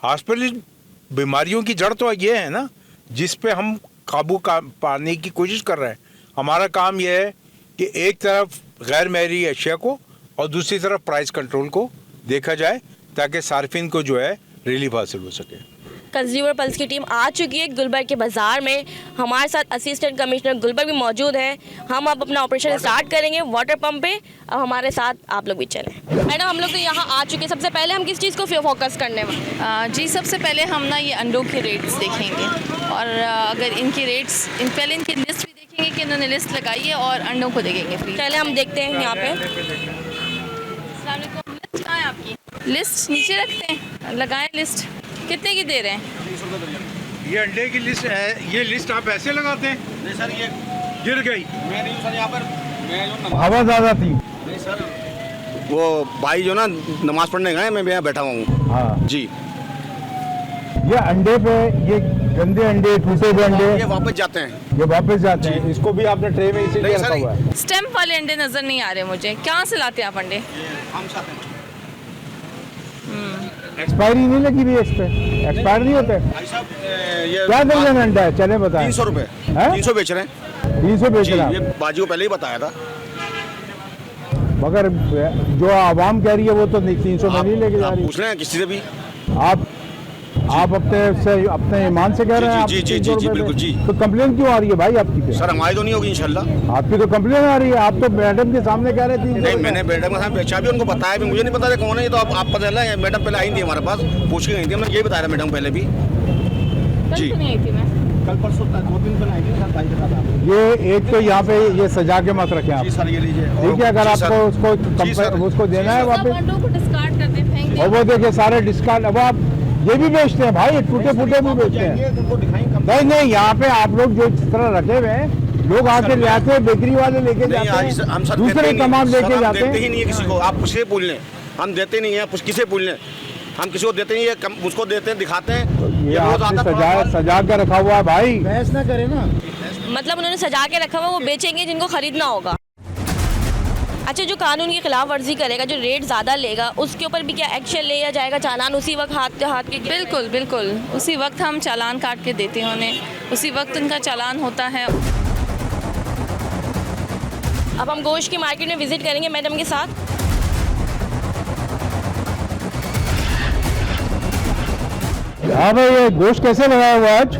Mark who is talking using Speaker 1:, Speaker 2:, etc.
Speaker 1: Hospital बीमारियों की जड़ तो ये है ना, जिस पे हम काबू पाने की कोशिश कर रहे हैं। हमारा काम यह है कि एक तरफ गैर महरी अशिया को और दूसरी तरफ प्राइस कंट्रोल को देखा जाए, ताकि सार्फिन को जो है रिलीफ हासिल हो सके।
Speaker 2: कंज्यूमर पल्स की टीम आ चुकी है गुलबर्ग के बाज़ार में। हमारे साथ असिस्टेंट कमिश्नर गुलबर्ग भी मौजूद है। हम अब अपना ऑपरेशन स्टार्ट करेंगे वाटर पंप पे। अब हमारे साथ आप लोग भी चलें। मैडम, हम लोग तो यहाँ आ चुके हैं। सबसे पहले हम किस चीज़ को फोकस करने में?
Speaker 3: जी, सबसे पहले हम ना ये अंडों के रेट्स देखेंगे, और अगर इनके रेट्स पहले इनकी लिस्ट भी देखेंगे कि इन्होंने लिस्ट लगाई है, और अंडों को देखेंगे।
Speaker 2: पहले हम देखते हैं यहाँ पे।
Speaker 3: लिस्ट कहाँ है आपकी? लिस्ट नीचे रखते हैं, लगाएं लिस्ट। कितने की दे रहे हैं?
Speaker 1: ये अंडे की लिस्ट है। ये लिस्ट आप ऐसे लगाते हैं?
Speaker 4: नहीं सर, ये
Speaker 1: गिर गई।
Speaker 4: मैं नहीं सर, यहाँ पर
Speaker 1: हवा ज़्यादा थी।
Speaker 4: नहीं सर, वो भाई जो ना नमाज पढ़ने गए, मैं यहाँ बैठा हुआ हूँ।
Speaker 5: हाँ
Speaker 4: जी,
Speaker 5: ये अंडे पे, ये गंदे अंडे, टूटे हुए अंडे
Speaker 4: ये वापस जाते हैं।
Speaker 5: ये वापस जाते हैं। इसको भी आपने ट्रे में इसी
Speaker 4: नहीं
Speaker 5: रखा
Speaker 4: सर,
Speaker 5: हुआ है।
Speaker 3: स्टेम्प वाले अंडे नज़र नहीं आ रहे मुझे। कहाँ से लाते हैं आप अंडे?
Speaker 4: हम साथ हैं।
Speaker 5: एक्सपायरी नहीं लगी हुई है इस पे, एक्सपायर नहीं होते।
Speaker 4: भाई साहब, ये
Speaker 5: क्या दर्जन अंडा है, चले बताएं।
Speaker 4: 300 रुपये,
Speaker 5: हैं?
Speaker 4: 300 बेच रहे हैं
Speaker 5: 300 बेच
Speaker 4: जी।
Speaker 5: रहा
Speaker 4: ये बाजी को पहले ही बताया था।
Speaker 5: मगर जो आवाम कह रही है वो तो 300 में नहीं लेके जा
Speaker 4: आप
Speaker 5: रही।
Speaker 4: पूछ रहे हैं किसी से भी?
Speaker 5: आप अपने ईमान से कह रहे हैं।
Speaker 4: जी,
Speaker 5: आप
Speaker 4: जी,
Speaker 5: 300
Speaker 4: जी,
Speaker 5: रुपए
Speaker 4: बिल्कुल
Speaker 5: पे।
Speaker 4: जी।
Speaker 5: तो कंप्लेन क्यों आ रही है भाई आपकी पे?
Speaker 4: सर, हमारी तो नहीं होगी इंशाल्लाह।
Speaker 5: आपकी तो कंप्लेन आ रही है। आप तो मैडम के सामने कह रहे थे।
Speaker 4: नहीं, मैंने मैडम के साथ बेचा भी, उनको बताया भी। मुझे नहीं पता था कौन है ये, तो आप पता चला है। मैडम पहले आई थी हमारे पास, पूछ के गई थी। हमने ये बताया था मैडम पहले भी। जी,
Speaker 3: नहीं आई थी मैं।
Speaker 4: कल परसों 2 दिन पहले आई थी सर, भाई के साथ आप।
Speaker 5: ये एक तो यहाँ पे ये सजा के मत रखें आप।
Speaker 4: जी सर, ये लीजिए।
Speaker 5: ठीक है, अगर
Speaker 4: जी सर।
Speaker 5: आपको
Speaker 4: जी सर।
Speaker 5: उसको देना है
Speaker 3: सब
Speaker 5: वापस,
Speaker 3: अंडों को डिस्कार्ड करते हैं, फेंक
Speaker 5: और वो देखिए सारे डिस्काउंट। अब आप ये भी बेचते हैं भाई, टूटे फूटे भी बेचते हैं।
Speaker 4: उनको दिखाएंगे।
Speaker 5: नहीं नहीं, यहाँ पे आप लोग जो इस तरह रखे हुए हैं, लोग आके ले आते हैं, बेकरी वाले लेके
Speaker 4: नहीं,
Speaker 5: जाते
Speaker 4: आज हम
Speaker 5: हैं,
Speaker 4: सर
Speaker 5: दूसरे सामान लेके जाते
Speaker 4: देते ही
Speaker 5: हैं।
Speaker 4: नहीं है किसी को। आप किसे पूछ लें, हम देते नहीं है। किसे पूछ लें, हम किसी को देते नहीं है। उसको देते हैं, दिखाते हैं।
Speaker 5: ये
Speaker 4: रोज
Speaker 5: आपने
Speaker 4: आता
Speaker 5: सजा के रखा हुआ है भाई।
Speaker 4: बहस ना करे ना।
Speaker 2: मतलब उन्होंने सजा के रखा हुआ, वो बेचेंगे जिनको खरीदना होगा। अच्छा, जो कानून की खिलाफ वर्जी करेगा, जो रेट ज़्यादा लेगा, उसके ऊपर भी क्या एक्शन लिया जाएगा? चालान उसी वक्त हाथ के?
Speaker 3: बिल्कुल बिल्कुल, उसी वक्त हम चालान काट के देते हैं उन्हें, उसी वक्त उनका चालान होता है।
Speaker 2: अब हम गोश्त की मार्केट में विजिट करेंगे मैडम के साथ।
Speaker 5: हाँ भाई, ये गोश्त कैसे लगाया हुआ है आज?